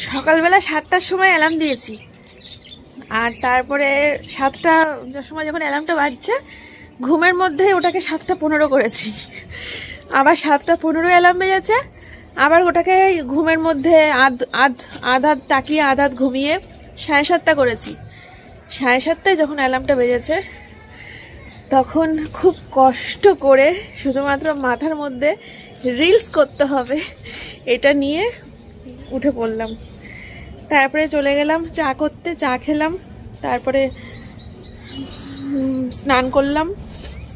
সকালবেলা 7টার সময় অ্যালার্ম দিয়েছি, আর তারপরে 7টার সময় যখন অ্যালার্মটা বাজছে ঘুমের মধ্যে ওটাকে 7:15 করেছি, আবার 7:15 অ্যালার্ম বেজেছে, আবার ওটাকে ঘুমের মধ্যে আধ তাকিয়ে আধ ঘুমিয়ে 7:30 করেছি। 7:30 যখন অ্যালার্মটা বেজেছে তখন খুব কষ্ট করে শুধুমাত্র মাথার মধ্যে রিলস করতে হবে এটা নিয়ে উঠে পড়লাম। তারপরে চলে গেলাম চা করতে, চা খেলাম, তারপরে স্নান করলাম,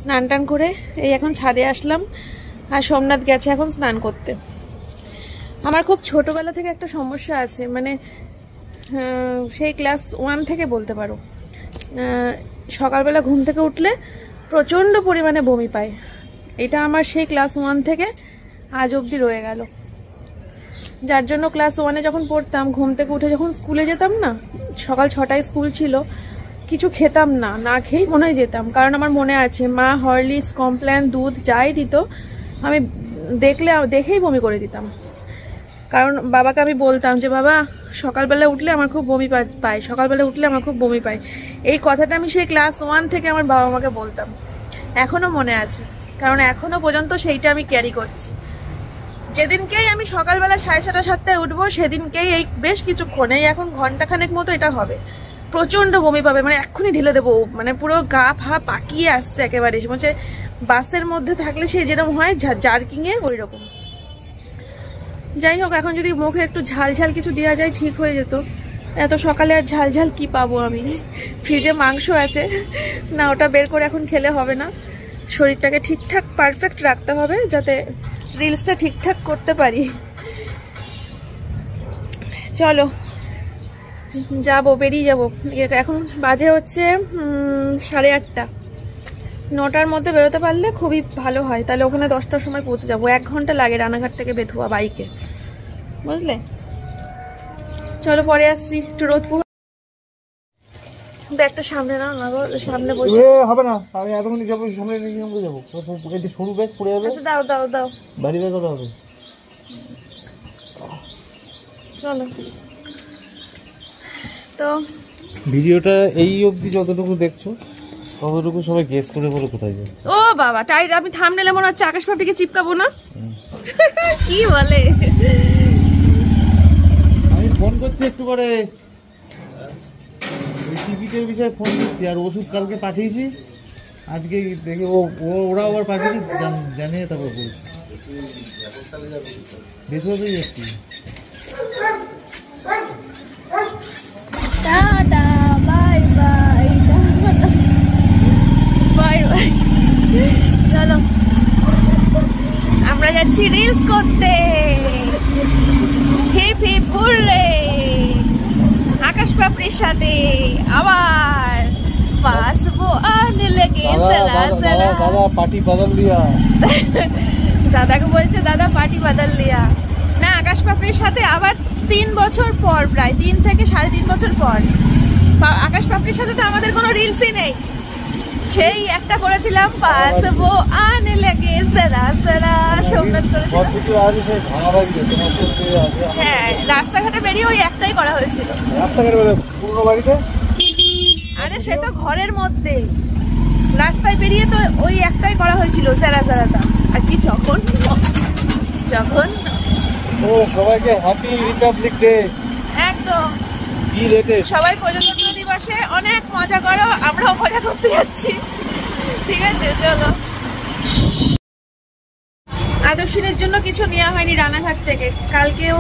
স্নান টান করে এই এখন ছাদে আসলাম। আর সোমনাথ গেছে এখন স্নান করতে। আমার খুব ছোটবেলা থেকে একটা সমস্যা আছে, মানে সেই ক্লাস 1 থেকে বলতে পারো, সকালবেলা ঘুম থেকে উঠলে প্রচণ্ড পরিমাণে বমি পায়। এটা আমার সেই ক্লাস 1 থেকে আজ অবধি রয়ে গেল, যার জন্য ক্লাস 1-এ যখন পড়তাম ঘুম থেকে উঠে যখন স্কুলে যেতাম না, সকাল 6টায় স্কুল ছিল, কিছু খেতাম না, না খেয়েই মনে হয় যেতাম। কারণ আমার মনে আছে মা হরলিক্স, কমপ্ল্যান, দুধ যাই দিত আমি দেখেই বমি করে দিতাম। কারণ বাবাকে আমি বলতাম যে বাবা সকালবেলা উঠলে আমার খুব বমি পায়, সকালবেলা উঠলে আমার খুব বমি পায়। এই কথাটা আমি সেই ক্লাস 1 থেকে আমার বাবা মাকে বলতাম, এখনো মনে আছে, কারণ এখনো পর্যন্ত সেইটা আমি ক্যারি করছি। যেদিনকেই আমি সকালবেলা 6:30 7টায় উঠবো সেদিনকেই এই বেশ কিছুক্ষণ, এই এখন ঘন্টাখানেক মতো এটা হবে, প্রচন্ড বমি পাবে, মানে এক্ষুনি ঢেলে দেবো, মানে পুরো গা ফা পাকিয়ে আসছে একেবারে, বলছে বাসের মধ্যে থাকলে সে যেরকম হয় জার্কিংয়ে ওই রকম। যাই হোক, এখন যদি মুখে একটু ঝাল ঝাল কিছু দেওয়া যায় ঠিক হয়ে যেত। এত সকালে আর ঝাল ঝাল কি পাবো আমি? ফ্রিজে মাংস আছে না, ওটা বের করে এখন খেলে হবে না। শরীরটাকে ঠিকঠাক পারফেক্ট রাখতে হবে যাতে রিলসটা ঠিকঠাক করতে পারি। চলো যাবো, বেরিয়ে যাবো। এখন বাজে হচ্ছে 8:30। 9টার মধ্যে বেরোতে পারলে খুবই ভালো হয়, তাহলে ওখানে 10টার সময় পৌঁছে যাবো। 1 ঘন্টা লাগে রানাঘাট থেকে বেথুয়া বাইকে, বুঝলে? চলো পরে আসছি। একটু রোদ ব্যাগটা সামনে না, সামনে বসে হবে না, আমি এতক্ষণ যাবো, সামনে নিয়ে যাবো, এই সরু ব্যাগ পড়ে যাবে। আচ্ছা দাও দাও দাও, বাড়ি ব্যাগ কত হবে? চলো। তো ভিডিওটা এই অবধি যতটুকু দেখছো ততটুকু সবাই গেস করে বলো কোথায় যাচ্ছে। ও বাবা, তাই আমি থাম্বনেলে মনে হচ্ছে আকাশ পাপড়িকে চিপকাবো না? কি বলে? আমি ফোন করছি একটু করে, ওই টিকিটের বিষয়ে ফোন করছি, আর ওষুধ কালকে পাঠিয়েছি, আজকে দেখে ওরা আবার পাঠিয়েছি, জানিয়ে তারপর বলছি। বেথুয়াতেই যাচ্ছি। Tata, bye bye, bye bye. চলো আমরা যাচ্ছি রিলস করতে। হিপ হিপ হুররে, আকাশ পাপড়ির সাথে আবার বাসবো আনে লেগে জরা জরা। দাদা পার্টি বদল দিয়া। দাদাকে বলছে দাদা পার্টি বদল দিয়া। না, আকাশ পাপড়ির সাথে আবার 3 বছর পর, প্রায় 3 থেকে 3.5 বছর পর আকাশ পাপড়ির সাথে তো আমাদের কোনো রিলসই নেই। সেই একটা করেছিলাম বাসবো আনে লেগে জরা জরা, সোমনাথ করেছিল। হ্যাঁ, রাস্তাঘাটে বেরিয়ে ওই একটাই করা হয়েছিল। আরে সে তো ঘরের মধ্যে, রাস্তায় বেরিয়ে তো ওই একটাই করা হয়েছিল, জরা জরাটা। আর কি যখন সবাইকে হ্যাপি রিপাবলিক ডে। একদম, সবাই প্রজাতন্ত্র দিবসে অনেক মজা করো, আমরাও মজা করতে যাচ্ছি। ঠিক আছে চলো। আদর্শিনীর জন্য কিছু নেওয়া হয়নি রানাঘাট থেকে, কালকেও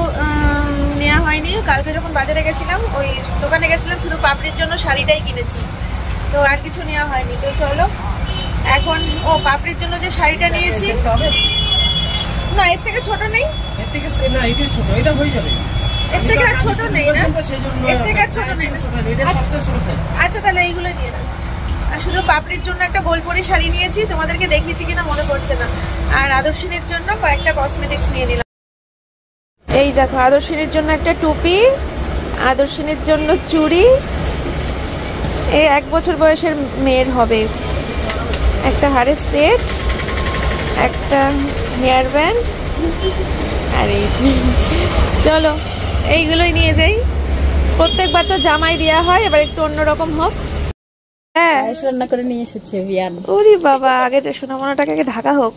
নেওয়া হয়নি। কালকে যখন বাজারে গেছিলাম, ওই দোকানে গেছিলাম, শুধু পাপড়ির জন্য শাড়িটাই কিনেছি, তো আর কিছু নেওয়া হয়নি। তো চলো এখন, ও পাপড়ির জন্য যে শাড়িটা নিয়েছি, না এর থেকে ছোট নেই, এর থেকে না এটা ছোট, এটা হয়ে যাবে। এর থেকে আর ছোট নেই না, এর থেকে আর ছোট নেই। আচ্ছা তাহলে এইগুলো দিয়ে দাও। আর শুধু পাপড়ির জন্য একটা গোলপরি শাড়ি নিয়েছি, তোমাদেরকে দেখিয়েছি কিনা মনে পড়ছে না। আর আদর্শিনীর জন্য কয়েকটা কসমেটিক্স নিয়ে নিলাম। এই দেখো, আদর্শিনীর জন্য একটা টুপি, আদর্শিনীর জন্য চুড়ি, এই 1 বছর বয়সের মেয়ের হবে, একটা হারের সেট, একটা হেয়ার ব্যান্ড, আর এই যে চলো এইগুলোই নিয়ে যাই। প্রত্যেকবার তো জামাই দেওয়া হয়, এবার একটু অন্যরকম হোক। হ্যাঁ, রান্না করে নিয়ে এসেছে বিয়ান। ওরে বাবা, আগে যে সোনামোনাটাকে আগে ঢাকা হোক।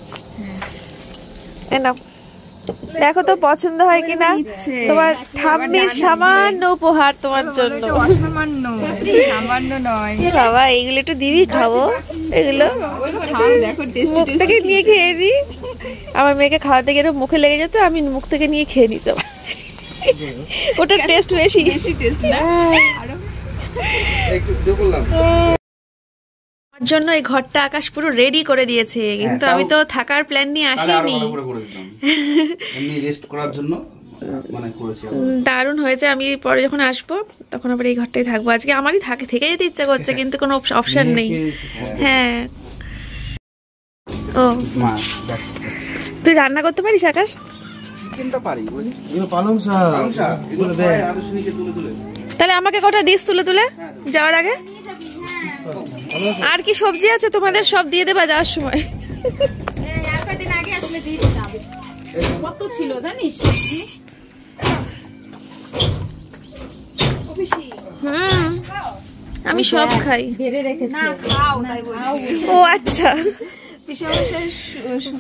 দেখো তো পছন্দ হয় কিনা। তোমার ঠাম্মির সামান্য উপহার তোমার জন্য। সামান্য নয় বাবা, এইগুলো একটু দিবি, খাবো এগুলো। মুখ থেকে নিয়ে খেয়ে নি। আমার মেয়েকে খাওয়াতে গেলে মুখে লেগে যেত, আমি মুখ থেকে নিয়ে খেয়ে নিতাম। ওটার টেস্ট বেশি টেস্ট না। আমার জন্য এই ঘরটা আকাশ পুরো রেডি করে দিয়েছে, কিন্তু আমি তো থাকার প্ল্যান নিয়ে আসিনি। দারুণ হয়েছে। আমি পরে যখন আসবো তখন আবার এই ঘরটাই থাকবো। আজকে আমারই থেকে যেতে ইচ্ছা করছে, কিন্তু কোনো অপশন নেই। হ্যাঁ, ও তুই রান্না করতে পারিস আকাশ? তাহলে আমাকে কটা দিস তুলে তুলে যাওয়ার আগে। আর কি সবজি আছে তোমাদের? সব দিয়ে দেবা যাওয়ার সময়। কত ছিল জানিস? আমি সব খাই। বেড়ে রেখেছি। ও আচ্ছা,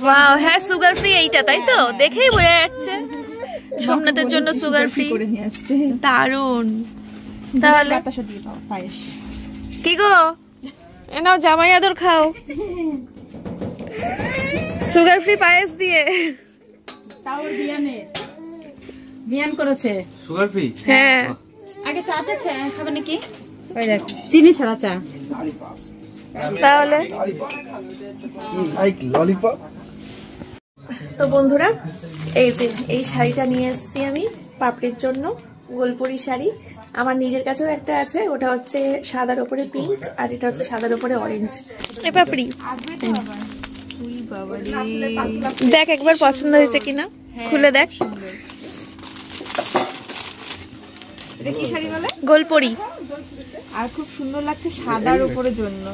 ওয়াও, হ্যাঁ সুগার ফ্রি এইটা, তাই তো? দেখেই বোঝা যাচ্ছে সোমনাথের জন্য সুগার ফ্রি। দারুন। তাহলে কি গো, নাও জামাই আদর খাও সুগার ফ্রি পায়েস দিয়ে। বিয়ান করেছে সুগার ফ্রি। হ্যাঁ, আগে চাটা খাবে নাকি? ওই দেখ, চিনি ছাড়া চা। তাহলে ললিপপ। তো বন্ধুরা, এই যে এই শাড়িটা নিয়ে এসেছি আমি পাপড়ির জন্য, গোলপুরি শাড়ি। আমার নিজের কাছেও একটা আছে, ওটা হচ্ছে সাদার ওপরে পিঙ্ক, আর এটা হচ্ছে সাদার ওপরে অরেঞ্জ। এই পাপড়ি দেখ একবার পছন্দ হয়েছে কিনা, খুলে দেখ। এটা কি শাড়ি বলে? গোলপুরি। আর খুব সুন্দর লাগছে সাদার উপরে জন্য।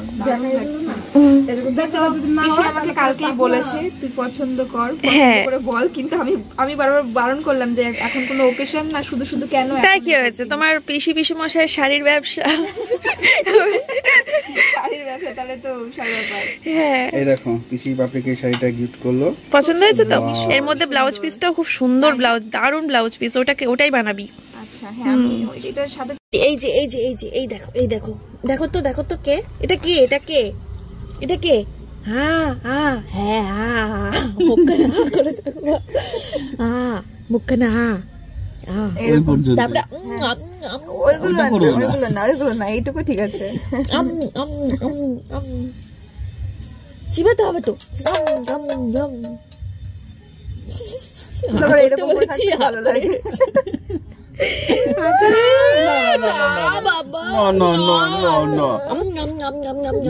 আমাকে কালকেই বলেছে তুই পছন্দ কর, পছন্দ করে বল, কিন্তু আমি বারবার বারণ করলাম যে এখন কোনো ওকেশন না, শুধু শুধু কেন। তাই কি হয়েছে, তোমার পিসি মশাই শাড়ির ব্যবসা। শাড়ির ব্যবসা, তাহলে তো শাড়ি ব্যাপার। হ্যাঁ, এই দেখো পিসি বাপিকে শাড়িটা গিফট করলো, পছন্দ হয়েছে তো? এর মধ্যে ব্লাউজ পিসটাও খুব সুন্দর, ব্লাউজ দারুন ব্লাউজ পিস, ওটাই বানাবি। আচ্ছা হ্যাঁ, আমি এটার সাথে এই যে এই যে এই যে এই দেখো, এই দেখো, দেখো তো কে এটা? কে এটা? কে এটা? কে? হ্যাঁ হ্যাঁ হ্যাঁ হ্যাঁ, মুখখানা করে দেখো, হ্যাঁ মুখখানা, তারপরে ওইগুলো না, এইটুকু ঠিক আছে। চিবাতে হবে তো। ভালো লাগে।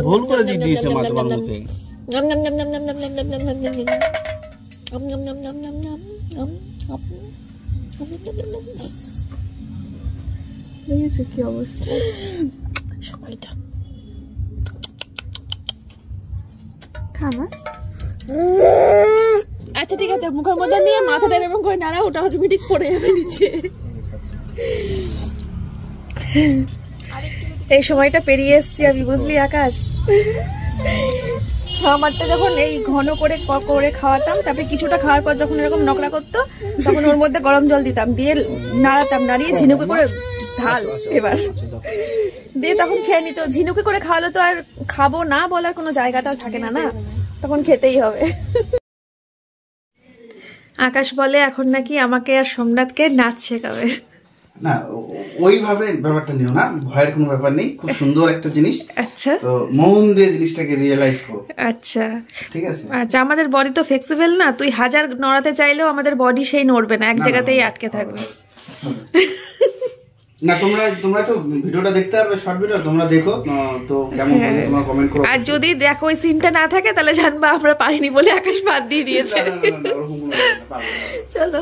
ভুল করে দিয়েছে মা তোমার মুখে। কি অবস্থা সময়টা। খানা আচ্ছা ঠিক আছে, মুখের মধ্যে নিয়ে মাথাটা এরকম করে নাড়া, ওটা অটোমেটিক পড়ে যাবে নিচে। এই সময়টা পেরিয়ে এসছি আমি, বুঝলি আকাশ। আমারটা যখন এই ঘন করে খাওয়াতাম, তারপরে কিছুটা খাওয়ার পর যখন এরকম নকড়া করতো, তখন ওর মধ্যে গরম জল দিতাম, দিয়ে নাড়াতাম, নাড়িয়ে ঝিনুকে করে ঢাল এবার দিয়ে তখন খেয়ে নিত। ঝিনুকে করে খাওয়ালে তো আর খাবো না বলার কোনো জায়গাটা থাকে না, না তখন খেতেই হবে। আকাশ বলে এখন নাকি আমাকে আর সোমনাথকে নাচ শেখাবে। না, ওইভাবে ব্যাপারটা নিও না, ভয়ের কোনো ব্যাপার নেই, খুব সুন্দর একটা জিনিস। আচ্ছা, তো মন দিয়ে জিনিসটাকে রিয়েলাইজ করো। আচ্ছা ঠিক আছে। আচ্ছা, আমাদের বডি তো ফ্লেক্সিবল না, তুই হাজার নড়াতে চাইলেও আমাদের বডি সেই নড়বে না, এক জায়গাতেই আটকে থাকবে। না, তোমরা তো ভিডিওটা দেখতে পারবে, শর্ট ভিডিও তোমরা দেখো তো কেমন হয়েছে তোমরা কমেন্ট করো। আর যদি দেখো ওই সিনটা না থাকে তাহলে জানবা আমরা পারিনি বলে আকাশ বাদ দিয়ে দিয়েছে। চলো।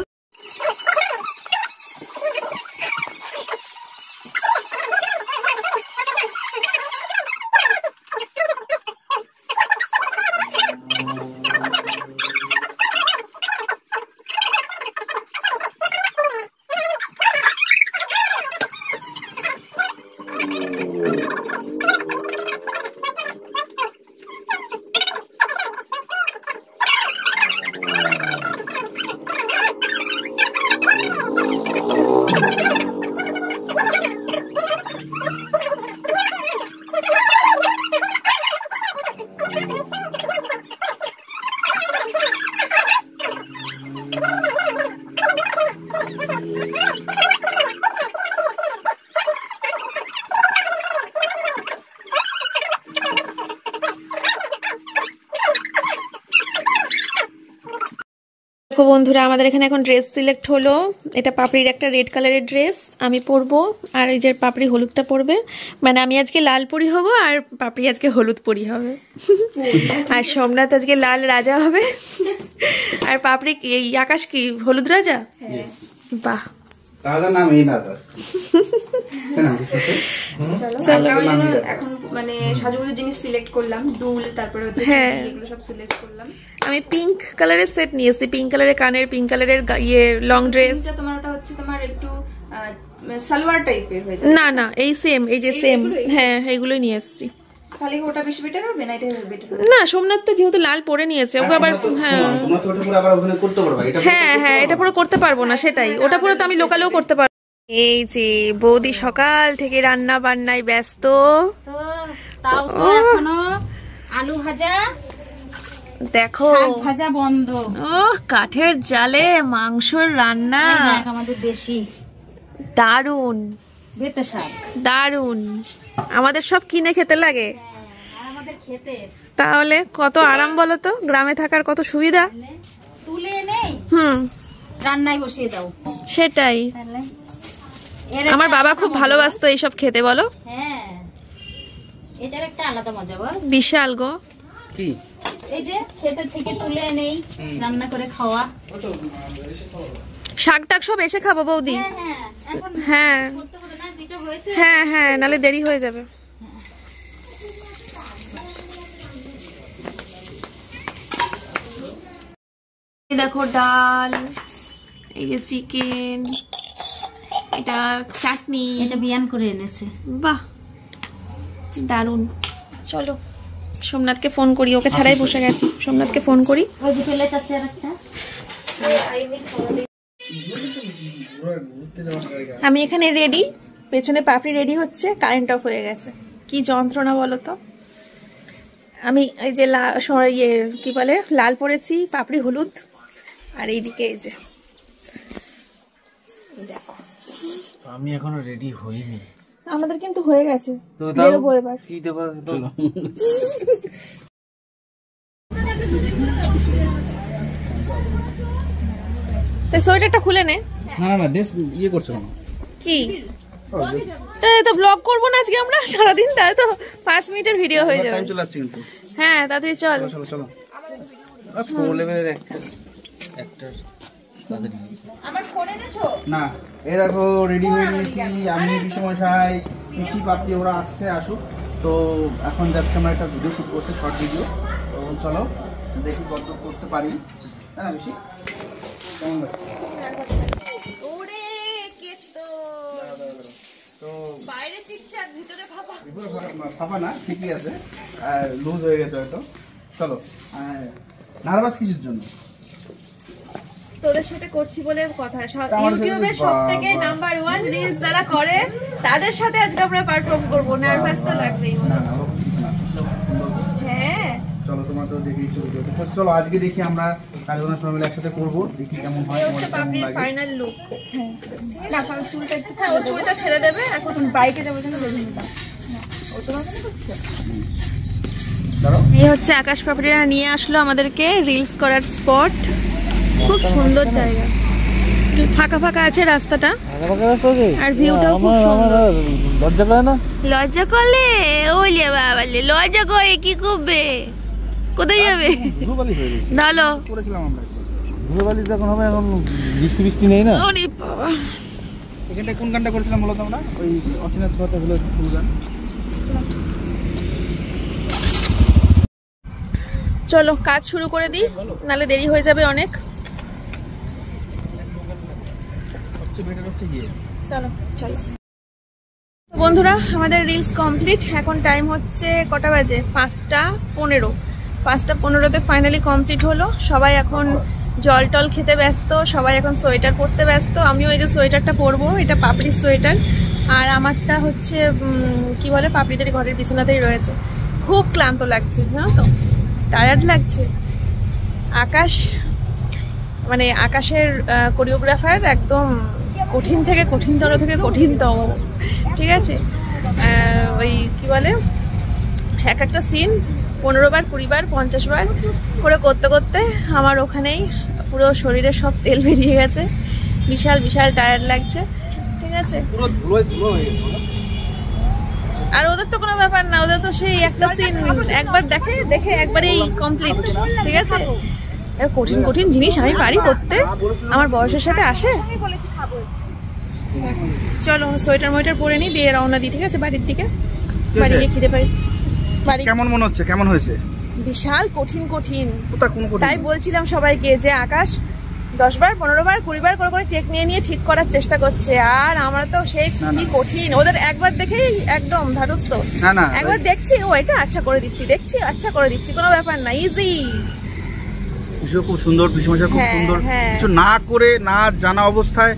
দেখো বন্ধুরা, আমাদের এখানে এখন ড্রেস সিলেক্ট হলো। এটা পাপড়ির একটা রেড কালারের ড্রেস আমি পরবো, আর এই যে পাপড়ি হলুদটা পরবে। মানে আমি আজকে লাল পরি হব আর পাপড়ি আজকে হলুদ পরি হবে। আর সোমনাথ আজকে লাল রাজা হবে, আর পাপড়ি এই আকাশ কি হলুদ রাজা। বাহ, রাজার নাম এই না স্যার। এখন মানে সাজুগুজুর জিনিস সিলেক্ট করলাম, দুল, তারপরে হচ্ছে এগুলো সব সিলেক্ট করলাম। আমি পিঙ্ক কালারের সেট নিয়েছি, পিঙ্ক কালারের কানের, পিঙ্ক কালারের ইয়ে লং ড্রেস। তোমার ওটা হচ্ছে তোমার একটু সালোয়ার টাইপের হয়ে যাবে। না না, এই সেম, এই যে সেম, হ্যাঁ এইগুলোই নিয়ে এসেছি। তাহলে ওটা বেশি বেটার হবে না এটা বেটার হবে? না, সোমনাথ তো যেহেতু লাল পরে নিয়েছে, ওকে আবার হ্যাঁ তোমরা তো ওটা পুরো আবার ওখানে করতে পারবে। এটা হ্যাঁ হ্যাঁ, এটা পুরো করতে পারবো না, সেটাই। ওটা পুরো তো আমি লোকালেও করতে পারবো। এই যে বৌদি সকাল থেকে রান্না বান্নায় ব্যস্ত। তো তাও তো এখনো আলু ভাজা, দেখো শাক ভাজা বন্ধ। ও কাঠের জালে মাংসর রান্না, দেখ আমাদের দেশি দারুন বেতে শাক, দারুন। আমাদের সব কিনে খেতে লাগে, আর আমাদের খেতে তাহলে কত আরাম বলো তো, গ্রামে থাকার কত সুবিধা। তুলে নেই, রান্নায় বসিয়ে দাও, সেটাই। আমার বাবা খুব ভালোবাসতো এইসব খেতে, বলো। হ্যাঁ, এটার একটা আলাদা মজা বল, বিশাল গো। কি এই যে খেতে থেকে তুলে নেই, রান্না করে খাওয়া। শাক টাক সব এসে খাবো বৌদি। হ্যাঁ, হ্যাঁ হ্যাঁ, নালে দেরি হয়ে যাবে। দেখো ডাল, এই যে চিকেন, এটা চাটনি, এটা বিয়ান করে এনেছে। বাহ দারুন। চলো সোমনাথকে ফোন করি, ওকে ছাড়াই বসে গেছি। সোমনাথকে ফোন করি। ওই যে প্লেট আছে আর একটা। আমি এখানে রেডি, পেছনে পাপড়ি রেডি হচ্ছে, কারেন্ট অফ হয়ে গেছে। কি যন্ত্রণা বলো তো। আমি এই যে ইয়ে কি বলে লাল পরেছি, পাপড়ি হলুদ, আর এইদিকে এই যে দেখো। আমি এখনো রেডি হইনি। আমাদের কিন্তু হয়ে গেছে, তো বেরোবো এবার। কি দেবো? চলো। সোয়েটারটা খুলে নে। না না, ড্রেস ইয়ে করছো না কি তো ব্লগ করবো না আজকে আমরা সারাদিন, তাই তো 5 মিনিটের ভিডিও হয়ে যাবে। টাইম চলে যাচ্ছে কিন্তু। হ্যাঁ তাড়াতাড়ি চল। চলো চলো। প্রো লেভেলের অ্যাক্টর আমার ফোন এনেছো? না, এই দেখো রেডি হয়ে নিয়েছি আমি, পিসমশাই, পিসি, পাপড়ি, ওরা আসছে, আসুক। তো এখন যাচ্ছে আমরা একটা ভিডিও শুট করতে, শর্ট ভিডিও। তো চলো দেখি কত করতে পারি। হ্যাঁ পিসি, কেমন লাগছে? ওরে কেতো, তো বাইরে চিকচাক ভিতরে ফাঁপা। ফাঁপা না, ঠিকই আছে, লুজ হয়ে গেছে হয়তো। চলো, নার্ভাস কিসের জন্য? তোদের সাথে করছি বলে কথা। ইউটিউবে সবথেকে নাম্বার 1 রিলস যারা করে তাদের সাথে আজকে আমরা পারফর্ম করব। নার্ভাস তো লাগবেই। না না, ওরকম কিছু না। হ্যাঁ চলো, তোমার তো দেখি চলো আজকে দেখি আমরা কাজগুলো সবাই মিলে একসাথে করবো, দেখি কেমন হয়, তোমাদের কেমন পাপড়ির লাগে। Final look. না, কারণ চুলটা একটু হ্যাঁ, ও চুলটা ছেড়ে দেবে এখন। বাইকে যাবো জন্য বেঁধে নিতাম। ও তোমার কেন করছো? ধরো, এই হচ্ছে আকাশ পাপড়িরা নিয়ে আসলো আমাদেরকে রিলস করার স্পট। খুব সুন্দর জায়গা, ফাঁকা ফাঁকা আছে রাস্তাটা, আর ভিউটাও খুব সুন্দর। লজ্জা করে না? লজ্জা করলে ওলে বাবা, লজ্জা করে কি করবে? কোথায় যাবে? ধুলোবালি হয়ে গেছে। ডালো করেছিলাম আমরা। ধুলোবালি যখন হবে, এখন বৃষ্টি নেই না। ওরে বাবা, এখানটা কোন গানটা করেছিলাম বলো তো আমরা? ওই অচেনা ছোঁয়াতে হলো ফুল গান। চলো কাজ শুরু করে দিই, নালে দেরি হয়ে যাবে অনেক। সবচেয়ে বেটার হচ্ছে গিয়ে চলো চলো। বন্ধুরা আমাদের রিলস কমপ্লিট। এখন টাইম হচ্ছে কটা বাজে? 5:15। 5:15-তে ফাইনালি কমপ্লিট হলো। সবাই এখন জল টল খেতে ব্যস্ত, সবাই এখন সোয়েটার পরতে ব্যস্ত। আমিও এই যে সোয়েটারটা পরবো, এটা পাপড়ির সোয়েটার, আর আমারটা হচ্ছে কি বলে পাপড়িদের ঘরের বিছানাতেই রয়েছে। খুব ক্লান্ত লাগছে, জানো তো, টায়ার্ড লাগছে। আকাশ মানে আকাশের কোরিওগ্রাফার একদম কঠিন থেকে কঠিনতর থেকে কঠিনতম, ঠিক আছে। ওই কি বলে এক একটা সিন 15 বার 20 বার 50 বার করে করতে করতে আমার ওখানেই পুরো শরীরে সব তেল বেরিয়ে গেছে। বিশাল বিশাল টায়ার্ড লাগছে, ঠিক আছে। আর ওদের তো কোনো ব্যাপার না, ওদের তো সেই একটা সিন একবার দেখে একবারেই কমপ্লিট, ঠিক আছে। কঠিন কঠিন জিনিস আমি পারি করতে, আমার বয়সের সাথে আসে। চলো সোয়েটার মোয়েটার পরে নি, দিয়ে রওনা দিই, ঠিক আছে, বাড়ির দিকে। বাড়ি গিয়ে খিদে পাই। বাড়ি কেমন মনে হচ্ছে? কেমন হয়েছে? বিশাল কঠিন কঠিন। কোন তাই বলছিলাম সবাইকে যে আকাশ 10 বার 15 বার 20 বার করে টেক নিয়ে ঠিক করার চেষ্টা করছে, আর আমরা তো সেই খুবই কঠিন। ওদের একবার দেখেই একদম ধাতস্থ। না একবার দেখছি ও এটা আচ্ছা করে দিচ্ছি, দেখছি আচ্ছা করে দিচ্ছি, কোনো ব্যাপার না, ইজি। খুব সুন্দর, পিসমশাই খুব সুন্দর। কিছু না করে না জানা অবস্থায়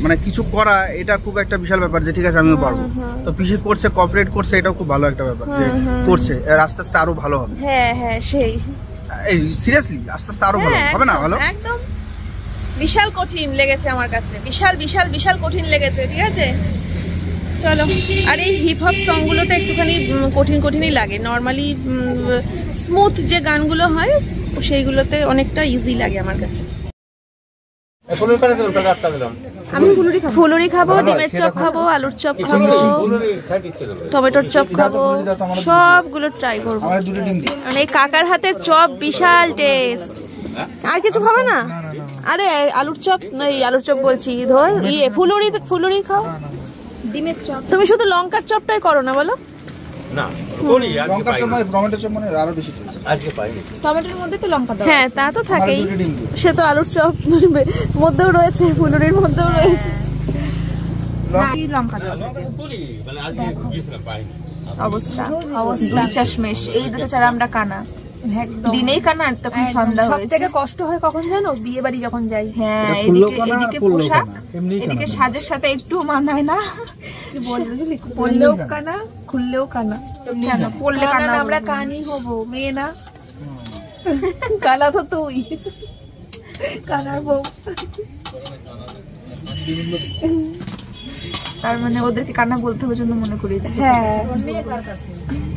মানে কিছু করা, এটা খুব একটা বিশাল ব্যাপার যে ঠিক আছে আমিও পারবো। তো পিসি করছে, কোঅপারেট করছে, এটাও খুব ভালো একটা ব্যাপার যে করছে। আস্তে আস্তে আরো ভালো হবে। হ্যাঁ সেই সিরিয়াসলি আস্তে আস্তে আরো ভালো হবে না? ভালো একদম বিশাল কঠিন লেগেছে আমার কাছে, বিশাল বিশাল বিশাল কঠিন লেগেছে, ঠিক আছে। চলো, আর এই হিপ হপ সংগুলোতে একটুখানি কঠিন কঠিনই লাগে। নর্মালি স্মুথ যে গানগুলো হয় সেইগুলোতে অনেকটা ইজি লাগে আমার কাছে। আমি ফুলুরি খাবো, ডিমের চপ খাবো, আলুর চপ খাবো, টমেটোর চপ খাবো, সবগুলো ট্রাই করবো। মানে কাকার হাতের চপ বিশাল টেস্ট। আর কিছু খাবে না? আরে আলুর চপ, এই আলুর চপ বলছি, ধর ফুলুরি খাও, ডিমের চপ। তুমি শুধু লঙ্কার চপটাই করো না বলো? না, করি লঙ্কার চপ মানে টমেটো চপ মানে আরো বেশি টেস্ট। আজকে পাইনি, টমেটোর মধ্যে তো লঙ্কা দাও। হ্যাঁ তা তো থাকেই, সে তো আলুর চপ মধ্যেও রয়েছে, ফুলুরির মধ্যেও রয়েছে লঙ্কা দাও। মানে আজকে গিয়েছিলাম পাইনি। অবস্থা দুই চাশমেশ, এই দুটো ছাড়া আমরা কানা। দিনেই কানা, আর তখন সন্ধ্যা হয়েছে। সবথেকে কষ্ট হয় কখন জানো? বিয়ে বাড়ি যখন যাই। হ্যাঁ, এদিকে পোশাক, এদিকে সাজের সাথে একটু মানায় না। কি বললি? পড়লেও কানা, খুললেও কানা। কেন পড়লে কানা? আমরা কানি হব, মেয়ে না। কানা তো তুই, কানার বউ। তার মানে ওদেরকে কানা বলতে হবে জন্য মনে করি। হ্যাঁ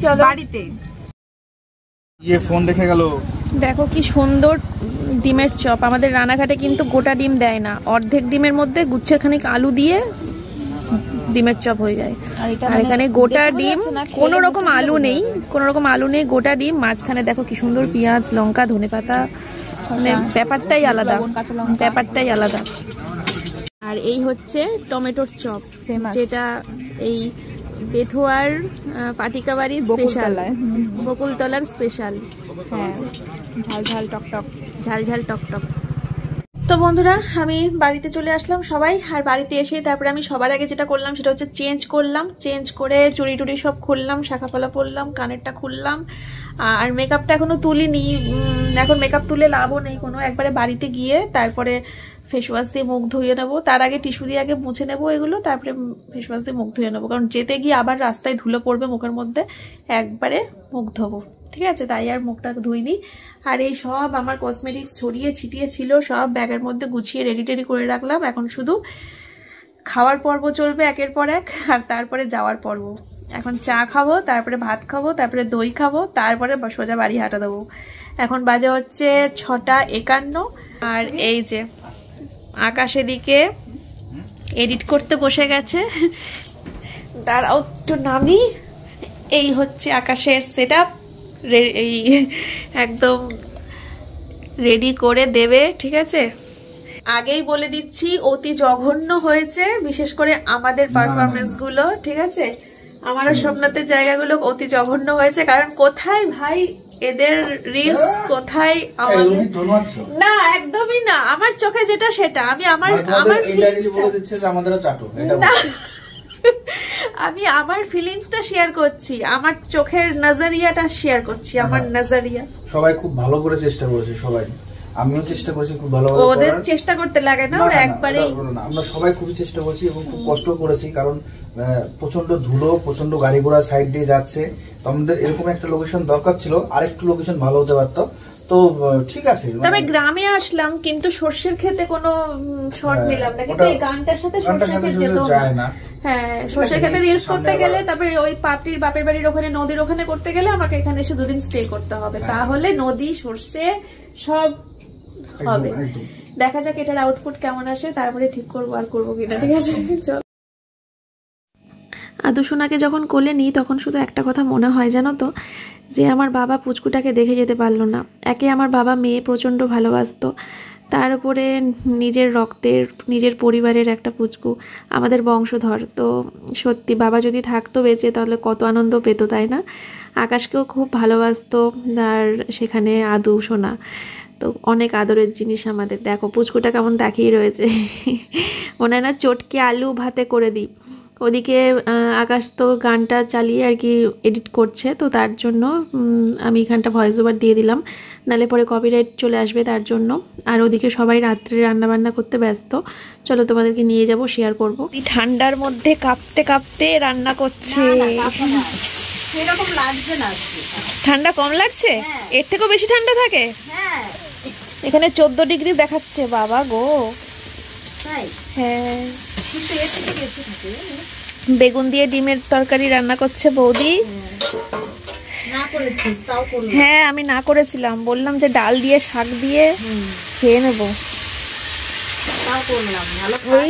চলো বাড়িতে। ফোন দেখে গেল। দেখো কি সুন্দর ডিমের চপ। আমাদের রানাঘাটে কিন্তু গোটা ডিম দেয় না, অর্ধেক ডিমের মধ্যে গুচ্ছের খানিক আলু দিয়ে ডিমের চপ হয়ে যায়। আর এখানে গোটা ডিম, কোনো রকম আলু নেই, কোনো রকম আলু নেই, গোটা ডিম, মাঝখানে দেখো কি সুন্দর পেঁয়াজ লঙ্কা ধনেপাতা, মানে ব্যাপারটাই আলাদা, ব্যাপারটাই আলাদা। আর এই হচ্ছে টমেটোর চপ, যেটা এই বেথুয়ার পাটিকাবাড়ির স্পেশাল, বকুলতলার স্পেশাল। হ্যাঁ, ঝাল ঝাল টকটক, ঝাল ঝাল টকটক। তো বন্ধুরা আমি বাড়িতে চলে আসলাম সবাই। আর বাড়িতে এসে তারপরে আমি সবার আগে যেটা করলাম সেটা হচ্ছে চেঞ্জ করলাম। চেঞ্জ করে চুড়ি টুড়ি সব খুললাম, শাখাপলা পরলাম, কানেরটা খুললাম। আর মেকআপটা এখনো তুলিনি, এখন মেকআপ তুলে লাভও নেই কোনো। একবারে বাড়িতে গিয়ে তারপরে ফেস ওয়াশ দিয়ে মুখ ধুয়ে নেবো। তার আগে টিস্যু দিয়ে আগে মুছে নেবো এগুলো, তারপরে ফেস ওয়াশ দিয়ে মুখ ধুয়ে নেবো। কারণ যেতে গিয়ে আবার রাস্তায় ধুলো পড়বে মুখের মধ্যে, একবারে মুখ ধোবো, ঠিক আছে। তাই আর মুখটা ধুইনি। আর এই সব আমার কসমেটিক্স ছড়িয়ে ছিটিয়ে ছিল, সব ব্যাগের মধ্যে গুছিয়ে রেডি টেডি করে রাখলাম। এখন শুধু খাওয়ার পর্ব চলবে একের পর এক, আর তারপরে যাওয়ার পর্ব। এখন চা খাবো, তারপরে ভাত খাবো, তারপরে দই খাবো, তারপরে সোজা বাড়ি হাঁটা দেবো। এখন বাজে হচ্ছে 6:51। আর এই যে আকাশ এদিকে এডিট করতে বসে গেছে। দাঁড়াও একটু নামি। এই হচ্ছে আকাশের সেটআপ, এই একদম রেডি করে দেবে, ঠিক আছে। আগেই বলে দিচ্ছি অতি জঘন্য হয়েছে, বিশেষ করে আমাদের পারফরমেন্স গুলো, ঠিক আছে। আমারও সোমনাথের জায়গাগুলো অতি জঘন্য হয়েছে। কারণ কোথায় ভাই এদের রিলস, কোথায় আমাদের, না একদমই না। আমার চোখে যেটা সেটা আমি আমার আমি আমার ফিলিংসটা শেয়ার করছি, আমার চোখের নজরিয়াটা শেয়ার করছি, আমার নজরিয়া। সবাই খুব ভালো করে চেষ্টা করেছে, সবাই, আমিও চেষ্টা করেছি খুব ভালোভাবে। ওদের চেষ্টা করতে লাগে না, ওরা একবারেই। আমরা সবাই খুবই চেষ্টা করেছি এবং খুব কষ্ট করেছি, কারণ প্রচন্ড ধুলো, প্রচন্ড গাড়ি ঘোড়া সাইড দিয়ে যাচ্ছে। তো আমাদের এরকম একটা লোকেশন দরকার ছিল, আরেকটু লোকেশন ভালো হতে পারতো। তো ঠিক আছে, তবে গ্রামে আসলাম কিন্তু সর্ষের ক্ষেতে কোনো শর্ট নিলাম না, কিন্তু এই গানটার সাথে সর্ষের ক্ষেত যেতে যায় না। হ্যাঁ, সর্ষের ক্ষেতে রিলস করতে গেলে, তারপরে ওই পাপড়ির বাপের বাড়ির ওখানে নদীর ওখানে করতে গেলে আমাকে এখানে এসে 2 দিন স্টে করতে হবে, তাহলে নদী সর্ষে সব হবে। দেখা যাক এটার আউটপুট কেমন আসে, তারপরে ঠিক করবো আর করবো কিনা। ঠিক আছে, চল। আদুসোনাকে যখন কোলে নিই তখন শুধু একটা কথা মনে হয়, জানো তো, যে আমার বাবা পুচকুটাকে দেখে যেতে পারলো না। একে আমার বাবা মেয়ে প্রচণ্ড ভালোবাসতো, তার উপরে নিজের রক্তের, নিজের পরিবারের একটা পুচকু, আমাদের বংশধর। তো সত্যি বাবা যদি থাকতো বেঁচে তাহলে কত আনন্দ পেত, তাই না? আকাশকেও খুব ভালোবাসতো, আর সেখানে আদুসোনা তো অনেক আদরের জিনিস আমাদের। দেখো পুচকুটা কেমন তাকিয়ে রয়েছে, মনে হয় না চটকে আলু ভাতে করে দিই। ওদিকে আকাশ তো গানটা চালিয়ে আর কি এডিট করছে, তো তার জন্য আমি এখানটা ভয়েস ওভার দিয়ে দিলাম, নালে পরে কপিরাইট চলে আসবে তার জন্য। আর ওদিকে সবাই রাত্রে রান্নাবান্না করতে ব্যস্ত। চলো তোমাদেরকে নিয়ে যাব, শেয়ার করব। ঠান্ডার মধ্যে কাঁপতে কাঁপতে রান্না করছে। সেরকম লাগছে না, ঠান্ডা কম লাগছে? এর থেকেও বেশি ঠান্ডা থাকে? হ্যাঁ, এখানে 14 ডিগ্রি দেখাচ্ছে, বাবা গো। তাই? হ্যাঁ, কিন্তু এর থেকে বেশি থাকে। বেগুন দিয়ে ডিমের তরকারি রান্না করছে বৌদি। না করেছিস তাও করলাম। হ্যাঁ, আমি না করেছিলাম, বললাম যে ডাল দিয়ে শাক দিয়ে খেয়ে নেবো। তাও করলাম, ভালো। ওই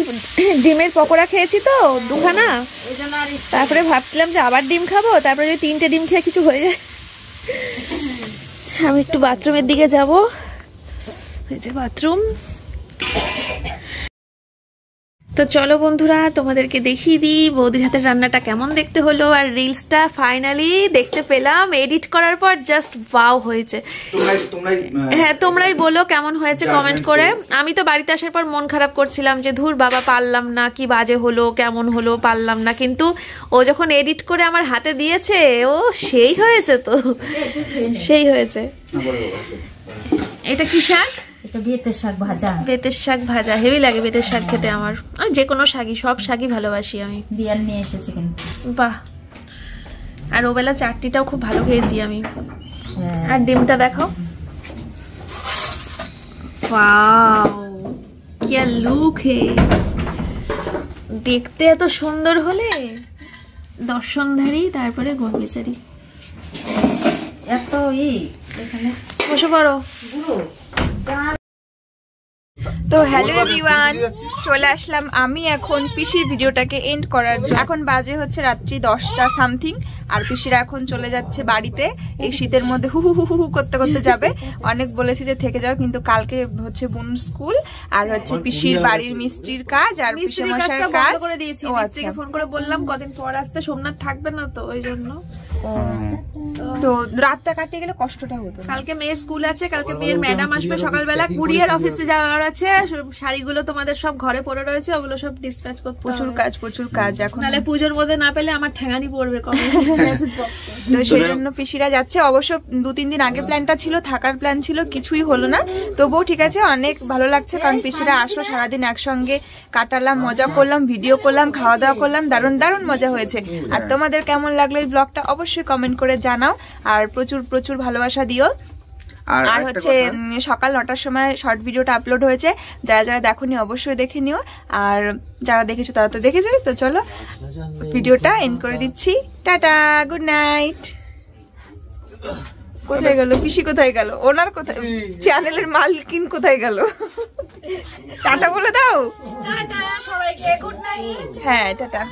ডিমের পকোড়া খেয়েছি তো 2খানা, ওই জন্য আর তারপরে ভাবছিলাম যে আবার ডিম খাবো, তারপরে যে 3টে ডিম খেয়ে কিছু হয়ে যায়। আমি একটু বাথরুমের দিকে যাব, এই যে বাথরুম। তো চলো বন্ধুরা, তোমাদেরকে দেখিয়ে দিই বৌদির হাতের রান্নাটা কেমন দেখতে হলো। আর রিলসটা ফাইনালি দেখতে পেলাম, এডিট করার পর জাস্ট ওয়াও হয়েছে। হ্যাঁ, তোমরাই বলো কেমন হয়েছে কমেন্ট করে। আমি তো বাড়িতে আসার পর মন খারাপ করছিলাম যে ধুর বাবা পারলাম না, কি বাজে হলো, কেমন হলো, পারলাম না। কিন্তু ও যখন এডিট করে আমার হাতে দিয়েছে, ও সেই হয়েছে, তো সেই হয়েছে। এটা কি শাক? এটা বেতের শাক ভাজা। বেতের শাক ভাজা হেভি লাগে বেতের শাক খেতে আমার। যে কোনো শাকই, সব শাকই ভালোবাসি আমি। দিয়ার নিয়ে এসেছি কিন্তু। বাহ, আর ওবেলা চাটনিটাও খুব ভালো খেয়েছি আমি। আর ডিমটা দেখো, ওয়াও কি লুক হে, দেখতে এত সুন্দর হলে দর্শনধারী, তারপরে গর্বেচারী। এত এখানে বসে পড়ো। তো হ্যালো এভরিওয়ান, চলে আসলাম আমি এখন পিসির ভিডিওটাকে এন্ড করার জন্য। এখন বাজে হচ্ছে রাত্রি 10টা সামথিং, আর পিসিরা এখন চলে যাচ্ছে বাড়িতে। এই শীতের মধ্যে হু হু হু হু করতে করতে যাবে। অনেক বলেছি যে থেকে যাও, কিন্তু কালকে হচ্ছে বোন স্কুল, আর হচ্ছে পিসির বাড়ির মিস্ত্রির কাজ, আর পিসি মশাইয়ের কাজ করে দিয়েছি। ও মিস্ত্রিকে ফোন করে বললাম কদিন পর আসতে, সোমনাথ থাকবে না তো ওই জন্য। তো রাতটা কাটিয়ে গেলে কষ্টটা হতো। কালকে মেয়ের স্কুল আছে, কালকে মেয়ের ম্যাডাম আসবে সকালবেলা, কুরিয়ার অফিসে যাওয়ার আছে। শাড়িগুলো তোমাদের সব ঘরে পড়ে রয়েছে, ওগুলো সব ডিসপ্যাচ করতে প্রচুর কাজ, প্রচুর কাজ। এখন নালে পুজোর মধ্যে না পেলে আমার ঠ্যাঙানি পড়বে। তো সেই জন্য পিসিরা যাচ্ছে। অবশ্য 2-3 দিন আগে প্ল্যানটা ছিল, থাকার প্ল্যান ছিল, কিছুই হলো না। তবুও ঠিক আছে, অনেক ভালো লাগছে, কারণ পিসিরা আসলো, সারাদিন একসঙ্গে কাটালাম, মজা করলাম, ভিডিও করলাম, খাওয়া দাওয়া করলাম, দারুণ দারুণ মজা হয়েছে। আর তোমাদের কেমন লাগলো এই ব্লগটা অবশ্যই কমেন্ট করে জানাও, আর প্রচুর প্রচুর ভালোবাসা দিও। আর হচ্ছে সকাল 9টার সময় শর্ট ভিডিওটা আপলোড হয়েছে, যারা যারা দেখোনি অবশ্যই দেখে নিও, আর যারা দেখেছো তারা তো দেখেছো। তো চলো ভিডিওটা এন্ড করে দিচ্ছি, টাটা, গুড নাইট। কোথায় গেল পিসি, কোথায় গেল, ওনার কোথায়, চ্যানেলের মালকিন কোথায় গেল? টাটা বলে দাও। টাটা সবাইকে, গুড নাইট। হ্যাঁ, টাটা।